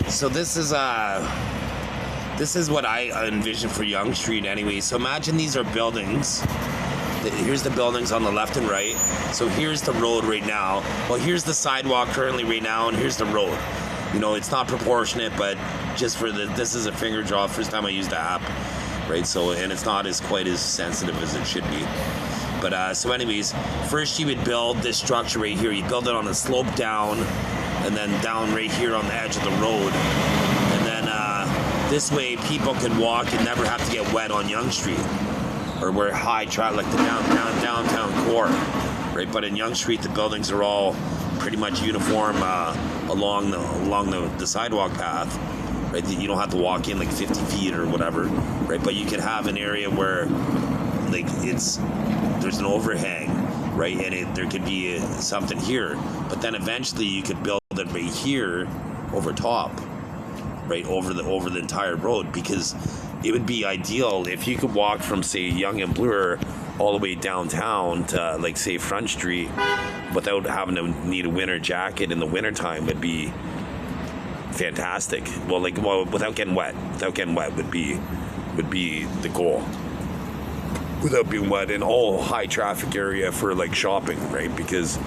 So this is what I envision for Yonge Street anyway. So imagine these are buildings. Here's the buildings on the left and right. So here's the road right now. Well, here's the sidewalk currently right now, and here's the road. You know, it's not proportionate, but just for this is a finger draw. First time I used the app, right? So, and it's not quite as sensitive as it should be. But so anyways, first you would build this structure right here. You build it on a slope down, and then down right here on the edge of the road. And then this way people can walk and never have to get wet on Yonge Street. Or where high traffic, like the downtown core, right? But in Yonge Street, the buildings are all pretty much uniform along the sidewalk path, right? You don't have to walk in like 50 feet or whatever, right? But you could have an area where, like, there's an overhang, right? And there could be something here, but then eventually you could build it right here over top, right? Over the entire road, because it would be ideal if you could walk from, say, Yonge and Bloor all the way downtown to, like, say, Front Street without having to need a winter jacket in the wintertime would be fantastic. Well, without getting wet. Without getting wet would be the goal. Without being wet in all high traffic area for, like, shopping, right? Because,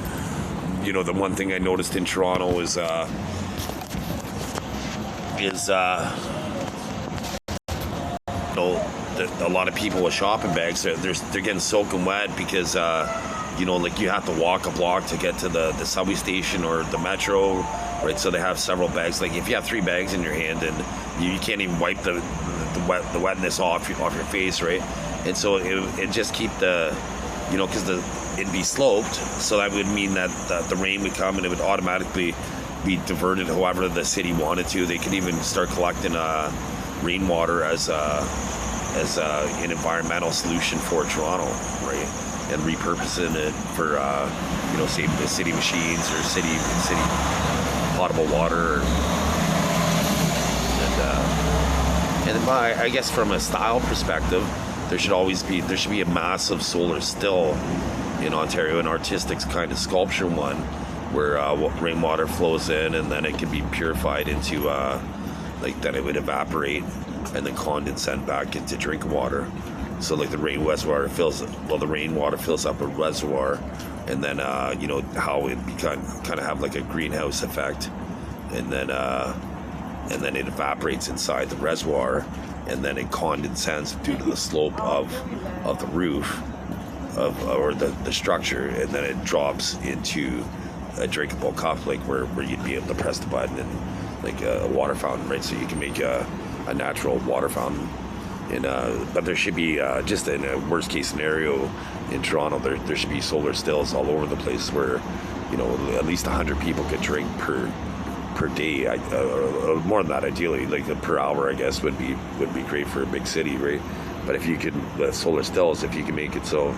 you know, the one thing I noticed in Toronto is a lot of people with shopping bags, they're getting soaking wet because you know, like, you have to walk a block to get to the subway station or the metro, right? So they have several bags. Like, if you have 3 bags in your hand and you can't even wipe the wetness off your face, right? And so it just keep the, you know, because it'd be sloped, so that would mean that the rain would come and it would automatically be diverted however the city wanted to. They could even start collecting rainwater as an environmental solution for Toronto, right? And repurposing it for you know, say, the city machines or city potable water. And I guess from a style perspective, there should be a massive solar still in Ontario, an artistic kind of sculpture one, where rainwater flows in and then it can be purified into like, then it would evaporate and then condensate back into drinking water. So, like, the rainwater fills up a reservoir, and then you know how it kind of have like a greenhouse effect, and then it evaporates inside the reservoir, and then it condensates due to the slope of the roof or the structure, and then it drops into a drinkable cup, like where you'd be able to press the button and, like, a water fountain, right? So you can make a natural water fountain. And but there should be, just in a worst case scenario in Toronto, there should be solar stills all over the place where, you know, at least 100 people could drink per day. More than that, ideally, like per hour, I guess, would be great for a big city, right? But if you could, solar stills, if you can make it so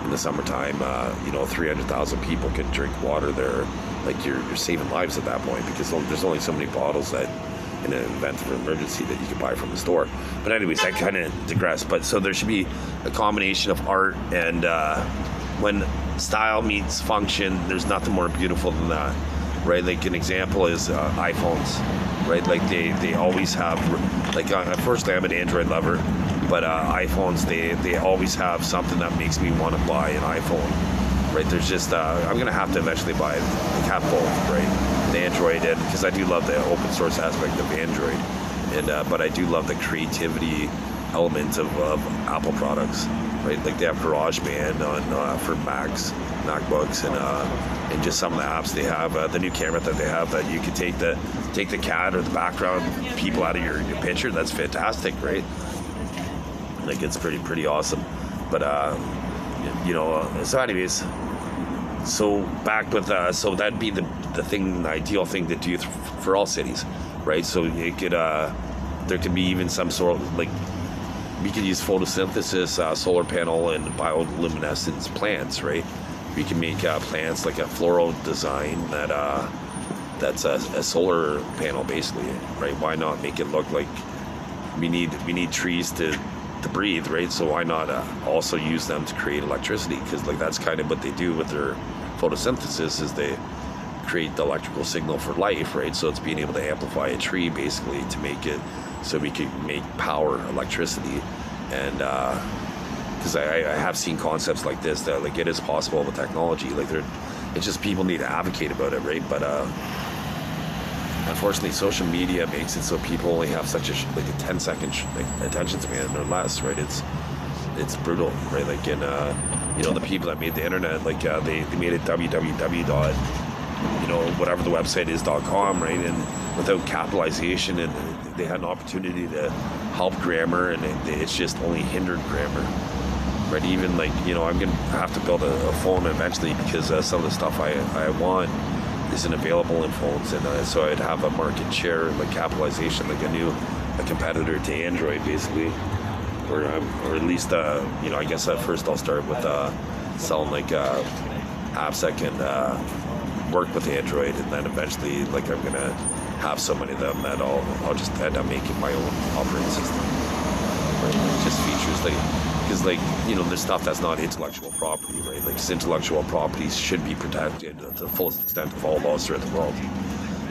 in the summertime, you know, 300,000 people could drink water there, like, you're saving lives at that point, because there's only so many bottles that, in an event of an emergency, that you can buy from the store. But anyways, I kind of digress. But so there should be a combination of art and when style meets function, there's nothing more beautiful than that, right? Like, an example is iPhones, right? Like, they always have, like, firstly, I'm an Android lover, but iPhones, they always have something that makes me want to buy an iPhone, right? There's just I'm gonna have to eventually buy, like, have both, right? The Android, and because I do love the open source aspect of Android, and but I do love the creativity element of Apple products, right? Like, they have GarageBand on for MacBooks, and just some of the apps they have, the new camera that they have, that you can take the cat or the background people out of your picture. That's fantastic, right? Like, it's pretty awesome. But you know, so anyways, so back with so that'd be the ideal thing to do for all cities, right? So it could there could be even some sort of, like, we could use photosynthesis, solar panel, and bioluminescence plants, right? We can make plants like a floral design that's a solar panel, basically, right? Why not make it look like we need trees to breathe, right? So why not also use them to create electricity? Because, like, that's kind of what they do with their photosynthesis, is they create the electrical signal for life, right? So it's being able to amplify a tree basically to make it so we can make power, electricity. And because I have seen concepts like this that like it is possible with technology, like it's just people need to advocate about it, right? But unfortunately, social media makes it so people only have such a 10-second attention span or less, right? It's brutal, right? Like in the people that made the internet, like they made it www. Whatever the website is .com, right? And without capitalization, and they had an opportunity to help grammar, and it's just only hindered grammar, right? Even like I'm gonna have to build a phone eventually because some of the stuff I want isn't available in phones, and so I'd have a market share, like capitalization, like a competitor to Android, basically, or at least I guess at first I'll start with selling like apps that can work with Android, and then eventually like I'm gonna have so many of them that I'll just end up making my own operating system, right? Just features because there's stuff that's not intellectual property, right? Like intellectual properties should be protected to the fullest extent of all laws throughout the world,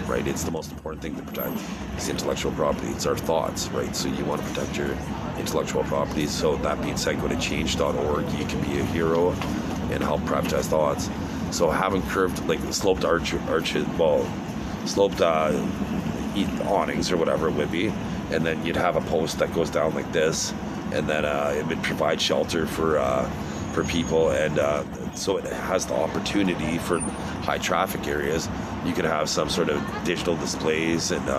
right? It's the most important thing to protect. It's intellectual property. It's our thoughts, right? So you want to protect your intellectual property. So that being said, go to change.org. You can be a hero and help protest thoughts. So having curved, like sloped sloped awnings or whatever it would be, and then you'd have a post that goes down like this, and then it would provide shelter for people, and so it has the opportunity for high traffic areas. You could have some sort of digital displays and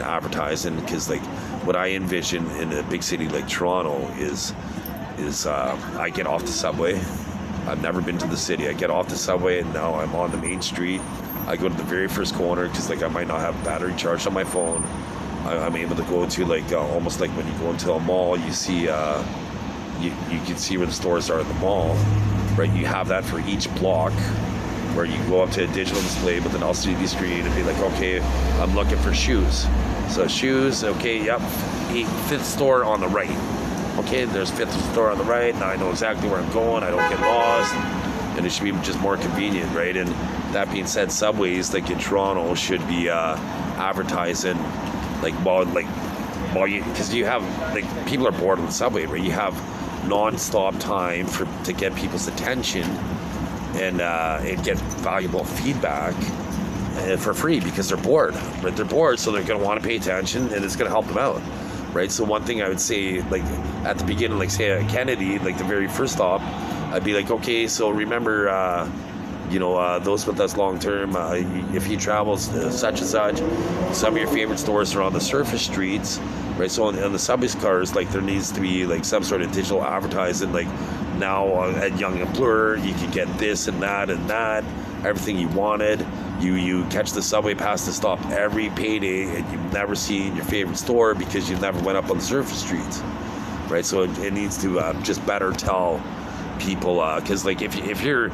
advertising, because like what I envision in a big city like Toronto is I get off the subway. I've never been to the city. I get off the subway and now I'm on the main street. I go to the very first corner because like I might not have battery charged on my phone. I'm able to go to like almost like when you go into a mall, you see you can see where the stores are at the mall, right? You have that for each block, where you go up to a digital display with an LCD screen and be like, okay, I'm looking for shoes. So shoes, okay, yep, fifth store on the right. Okay, there's fifth store on the right. Now I know exactly where I'm going. I don't get lost, and it should be just more convenient, right? And that being said, subways like in Toronto should be advertising, because you have like people are bored on the subway, right? You have non-stop time to get people's attention and get valuable feedback for free because they're bored, right? They're bored, so they're going to want to pay attention, and it's going to help them out. Right, so one thing I would say, like at the beginning, like say at Kennedy, like the very first stop, I'd be like, okay, so remember, those with us long term, if you travel such and such, some of your favorite stores are on the surface streets, right? So on the subway cars, like there needs to be like some sort of digital advertising, like now at Young and Blur, you can get this and that, everything you wanted. You catch the subway past the stop every payday, and you've never seen your favorite store because you've never went up on the surface streets, right? So it needs to just better tell people, because like if you're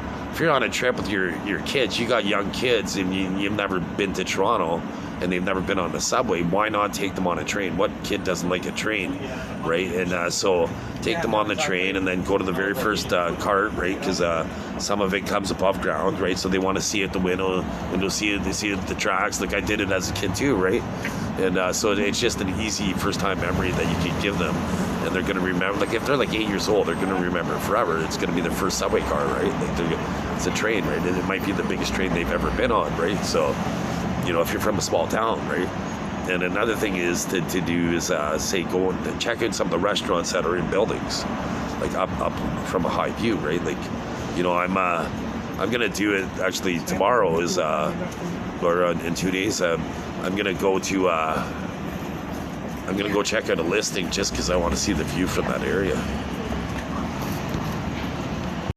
on a trip with your kids, you got young kids, and you've never been to Toronto, and they've never been on the subway, why not take them on a train? What kid doesn't like a train, right? And so take them on the train and then go to the very first cart, right? Because some of it comes above ground, right? So they want to see it the window, they see it at the tracks, like I did it as a kid too, right? And so it's just an easy first time memory that you can give them, and they're going to remember. Like if they're like 8 years old, they're going to remember it forever. It's going to be their first subway car, right? Like it's a train, right? And it might be the biggest train they've ever been on, right? So if you're from a small town, right? And another thing is to do is say go and check out some of the restaurants that are in buildings, like up from a high view, right? Like I'm gonna do it actually tomorrow is or in 2 days. I'm gonna go check out a listing just because I want to see the view from that area.